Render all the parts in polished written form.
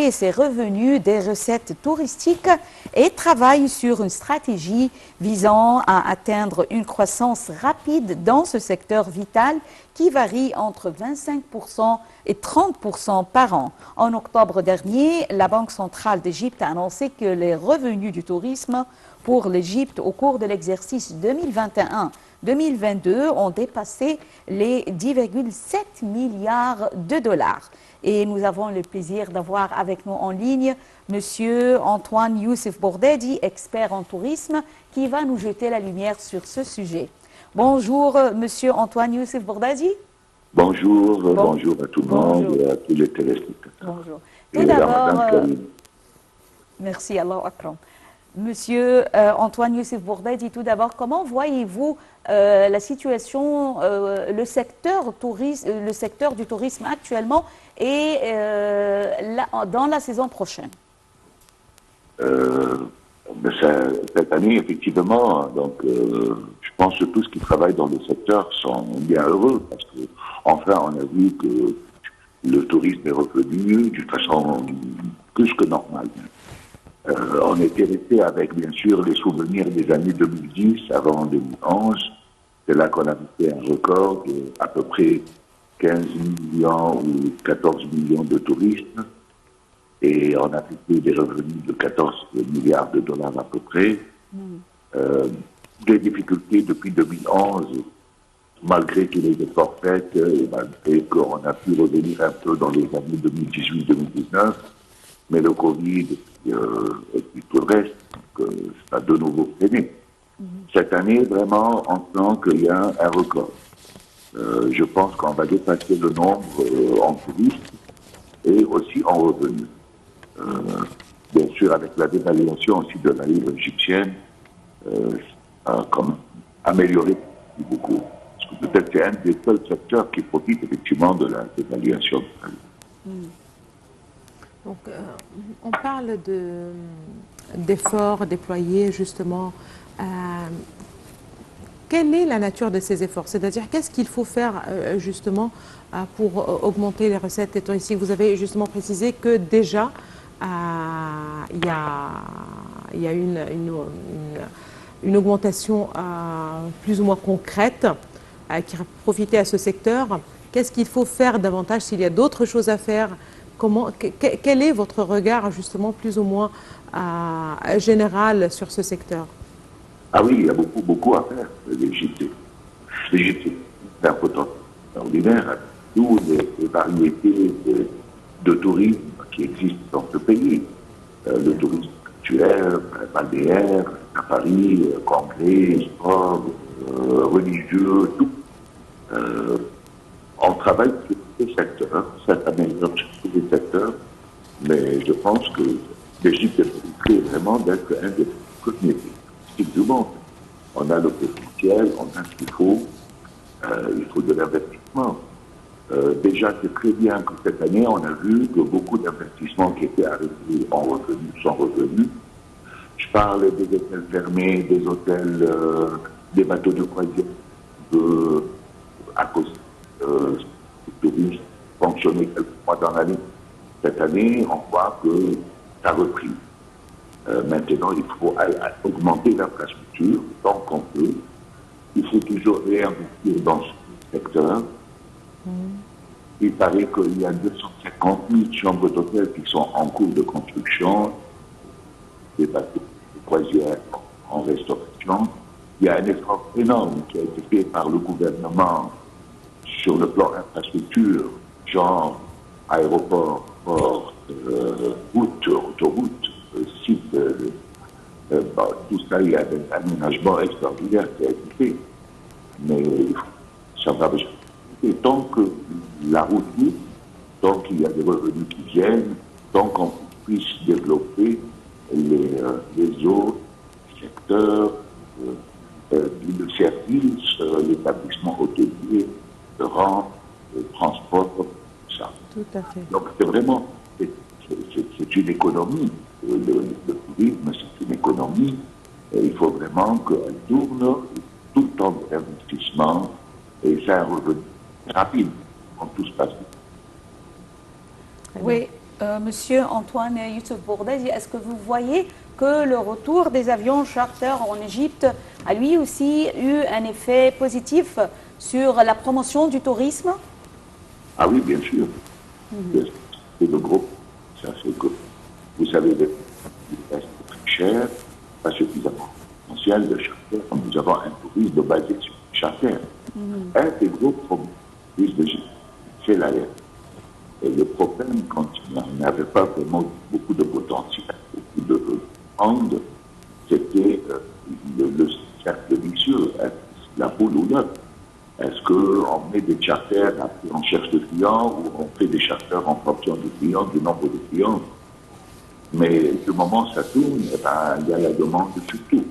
augmenter ses revenus des recettes touristiques et travaille sur une stratégie visant à atteindre une croissance rapide dans ce secteur vital qui varie entre 25% et 30% par an. En octobre dernier, la Banque centrale d'Égypte a annoncé que les revenus du tourisme pour l'Égypte au cours de l'exercice 2021-2022 ont dépassé les 10,7 milliards de dollars. Et nous avons le plaisir d'avoir avec nous en ligne Monsieur Antoine Youssef Bourdadi, expert en tourisme, qui va nous jeter la lumière sur ce sujet. Bonjour, Monsieur Antoine Youssef Bourdadi. Bonjour, bonjour à tout le monde et à tous les téléspectateurs. Bonjour. Tout d'abord, merci, Allah Akram. Monsieur Antoine Youssef Bourdadi, tout d'abord, comment voyez-vous la situation, le secteur du tourisme actuellement et dans la saison prochaine? Cette année, effectivement, donc, je pense que tous ceux qui travaillent dans le secteur sont bien heureux parce que enfin, on a vu que le tourisme est revenu d'une façon plus que normale. On était resté avec, bien sûr, les souvenirs des années 2010 avant 2011. C'est là qu'on a fait un record d'à peu près 15 millions ou 14 millions de touristes. Et on a fait des revenus de 14 milliards de dollars à peu près. Des difficultés depuis 2011, malgré tous les efforts faits, et malgré qu'on a pu revenir un peu dans les années 2018-2019, mais le Covid et puis tout le reste, ça a de nouveau freiné. Cette année, vraiment, on sent qu'il y a un record. Je pense qu'on va dépasser le nombre en touristes et aussi en revenus. Bien sûr, avec la dévaluation aussi de la livre égyptienne, ça a comme amélioré beaucoup. Parce que peut-être c'est un des seuls secteurs qui profite effectivement de la dévaluation de la livre. Donc, on parle d'efforts déployés justement. Quelle est la nature de ces efforts? C'est-à-dire, qu'est-ce qu'il faut faire justement pour augmenter les recettes touristiques? Vous avez justement précisé que déjà, il y a une augmentation plus ou moins concrète qui a profité à ce secteur. Qu'est-ce qu'il faut faire davantage? S'il y a d'autres choses à faire, quel est votre regard justement plus ou moins général sur ce secteur? Ah oui, il y a beaucoup à faire. L'Égypte, c'est un potentiel extraordinaire. D'où les variétés de tourisme qui existent dans ce pays. Le tourisme culturel, balnéaire, safari, congrès, sport, religieux, tout. On travaille sur tous les secteurs, ça améliore sur tous les secteurs, mais je pense que l'Égypte est vraiment d'être un des premiers pays du monde. On a le potentiel, on a ce qu'il faut de l'investissement. Déjà, c'est très bien que cette année, on a vu que beaucoup d'investissements qui étaient arrêtés en revenus sont revenus. Je parle des hôtels fermés, des hôtels, des bateaux de croisière, à cause du tourisme fonctionner quelques mois dans l'année. Cette année, on voit que ça a repris. Maintenant, il faut augmenter l'infrastructure tant qu'on peut. Il faut toujours réinvestir dans ce secteur. Il paraît qu'il y a 250 000 chambres d'hôtel qui sont en cours de construction, des bateaux de croisière en restauration. Il y a un effort énorme qui a été fait par le gouvernement sur le plan infrastructure, genre aéroport, port, route, autoroute, site. Tout ça, il y a un aménagement extraordinaire qui a été fait. Mais ça va. Et tant que la route vit, tant qu'il y a des revenus qui viennent, tant qu'on puisse développer les autres secteurs, le service, l'établissement hôtelier, le rang, le transport, tout ça. Tout à fait. Donc c'est vraiment, c'est une économie. Le tourisme, c'est une économie. Et il faut vraiment qu'elle tourne tout le temps d'investissement et c'est un revenu rapide quand tout se passe bien. Oui, Monsieur Antoine Youssef Bourdadi, est-ce que vous voyez que le retour des avions charter en Égypte a lui aussi eu un effet positif sur la promotion du tourisme? Ah oui, bien sûr. C'est le groupe. Ça, c'est que vous savez, le reste très cher, pas suffisamment potentiel de charter. Nous avons un tourisme basé sur le charter. Un des gros problèmes d'Égypte, c'est l'air. Et le problème, quand il n'avait pas vraiment beaucoup de potentiel, beaucoup de demandes, c'était le cercle vicieux, la boule ou l'œuf. Est-ce qu'on met des charters, après on cherche des clients, ou on fait des charters en fonction des clients, du nombre de clients? Mais du moment où ça tourne, eh ben, il y a la demande sur tout.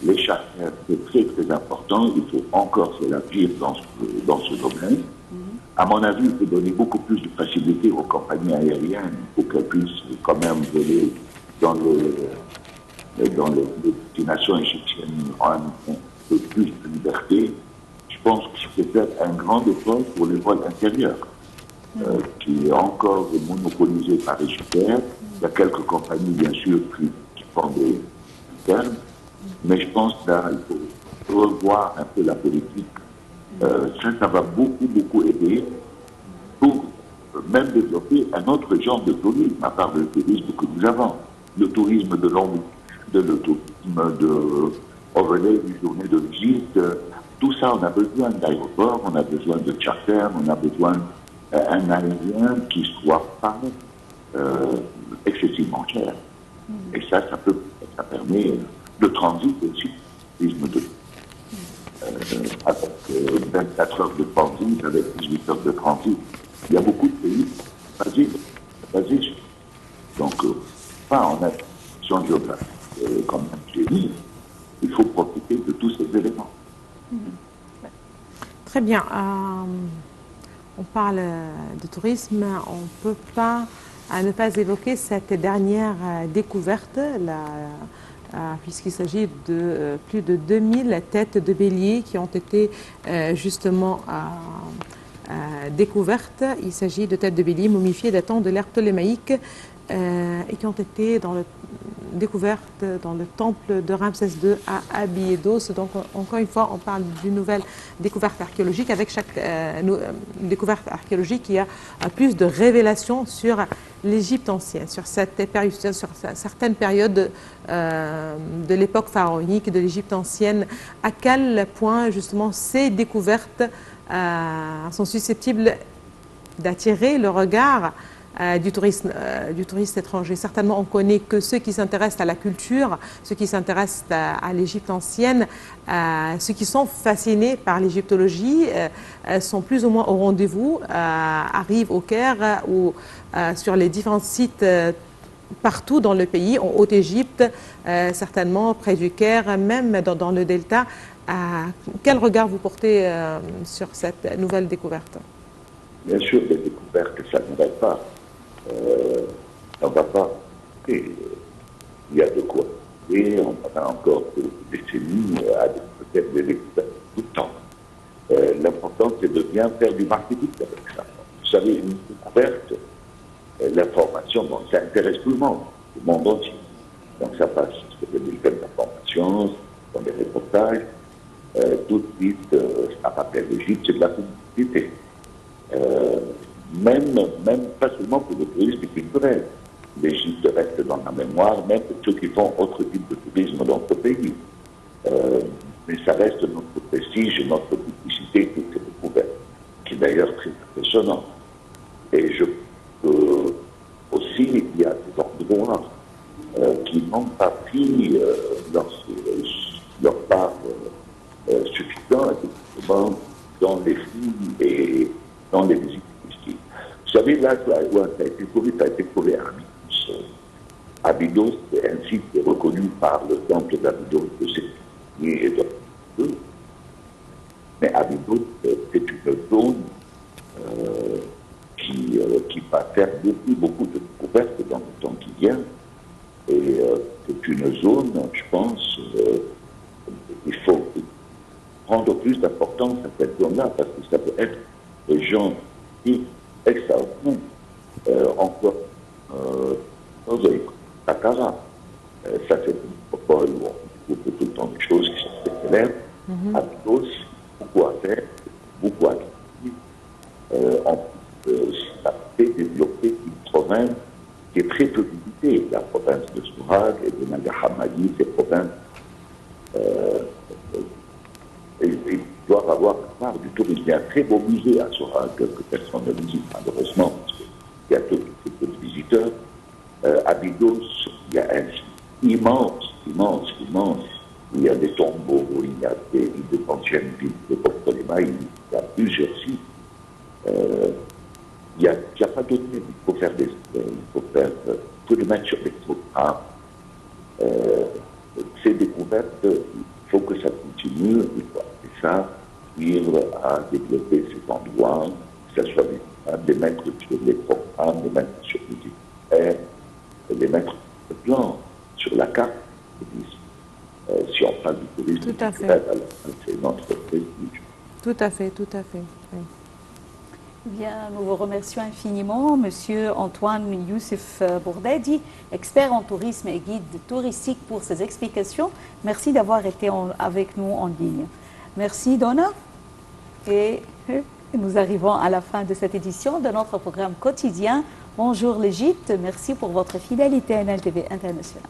Les charters, c'est très très important, il faut encore s'élargir dans ce domaine. À mon avis, il faut donner beaucoup plus de facilité aux compagnies aériennes pour qu'elles puissent quand même voler dans les destinations égyptiennes en un peu plus de liberté. Je pense que c'est peut-être un grand effort pour les vols intérieurs, qui est encore monopolisé par Égyptair. Il y a quelques compagnies, bien sûr, qui font des internes, mais je pense que là, il faut revoir un peu la politique. Ça va beaucoup, beaucoup aider pour même développer un autre genre de tourisme, à part le tourisme que nous avons. Le tourisme de longue, le tourisme de overlay, une journée de visite, tout ça, on a besoin d'aéroports, on a besoin de charters, on a besoin d'un aérien qui soit pas excessivement cher. Et ça permet le transit aussi, le tourisme de avec 24 heures de transit, avec 18 heures de transit. Il y a beaucoup de pays basés sur. Donc, on a une situation géographique comme j'ai dit, il faut profiter de tous ces éléments. Très bien. On parle de tourisme, on ne peut pas ne pas évoquer cette dernière découverte, puisqu'il s'agit de plus de 2000 têtes de bélier qui ont été justement découvertes. Il s'agit de têtes de bélier momifiées datant de l'ère ptolémaïque et qui ont été découvertes dans le temple de Ramsès II à Abydos. Donc, encore une fois, on parle d'une nouvelle découverte archéologique. Avec chaque découverte archéologique, il y a plus de révélations sur l'Égypte ancienne, sur certaines périodes de l'époque pharaonique de l'Égypte ancienne. À quel point, justement, ces découvertes sont susceptibles d'attirer le regard du touriste étranger. Certainement, on connaît que ceux qui s'intéressent à la culture, ceux qui s'intéressent à l'Égypte ancienne, ceux qui sont fascinés par l'égyptologie, sont plus ou moins au rendez-vous, arrivent au Caire ou sur les différents sites partout dans le pays, en Haute-Égypte, certainement près du Caire, même dans le delta. Quel regard vous portez sur cette nouvelle découverte? Bien sûr, les découvertes, ça ne va pas. On ne va pas. Et, il y a de quoi. Et on a encore des décennies à peut-être des découvertes tout le temps. L'important, c'est de bien faire du marketing avec ça. Vous savez, une découverte, l'information, bon, ça intéresse tout le monde entier. Donc ça passe sur des bulletins d'information, dans des reportages. Tout de suite, ça rappelle l'Égypte, c'est de la publicité. Même pas seulement pour le tourisme culturel. L'Égypte reste dans la mémoire, même pour ceux qui font autre type de tourisme dans notre pays. Mais ça reste notre prestige, notre publicité, toutes ces découvertes, qui est d'ailleurs très impressionnant. Et aussi, il y a des endroits qui n'ont pas pris leur part suffisante, effectivement, dans les films et dans les visites touristiques. Vous savez, là, ça a été trouvé à Abydos. Abydos, c'est un site qui est reconnu par le temple d'Abydos de Séphanie et d'autres. Mais Abydos, c'est une zone qui va faire beaucoup de découvertes dans le temps qui vient. Et c'est une zone, je pense, il faut prendre plus d'importance à cette zone-là, parce que ça peut être des gens extraordinaires. Encore Vous avez Takara. Ça, c'est une métropole où on trouve tout le temps des choses qui sont très célèbres. Abydos, beaucoup à faire, beaucoup à faire. Ça fait développer une province qui est très peu visitée. La province de Sourag et de Nanga Hammadi, ces provinces, ils doivent avoir part du tourisme. Il y a un très beau musée à Sourag que personne ne visite, malheureusement, parce qu'il y a très peu de visiteurs. Abydos, il y a un site immense, où il y a des tombeaux, où il y a des anciennes villes de Ptolémée, il y a plusieurs sites. Il n'y a pas d'autre même. Il faut le mettre sur des programmes. Ces découvertes, il faut que ça continue, il faut appeler ça, suivre à développer ces endroits, que ça soit visible, les mettre sur les programmes, les mettre sur les itinéraires, les mettre sur le plan, sur la carte. Si on parle du tourisme, Tout à fait. c'est notre prestige. Tout à fait, tout à fait. Oui. Bien, nous vous remercions infiniment, Monsieur Antoine Youssef Bourdadi, expert en tourisme et guide touristique, pour ces explications. Merci d'avoir été avec nous en ligne. Merci, Donna. Et nous arrivons à la fin de cette édition de notre programme quotidien. Bonjour l'Égypte. Merci pour votre fidélité à NLTV International.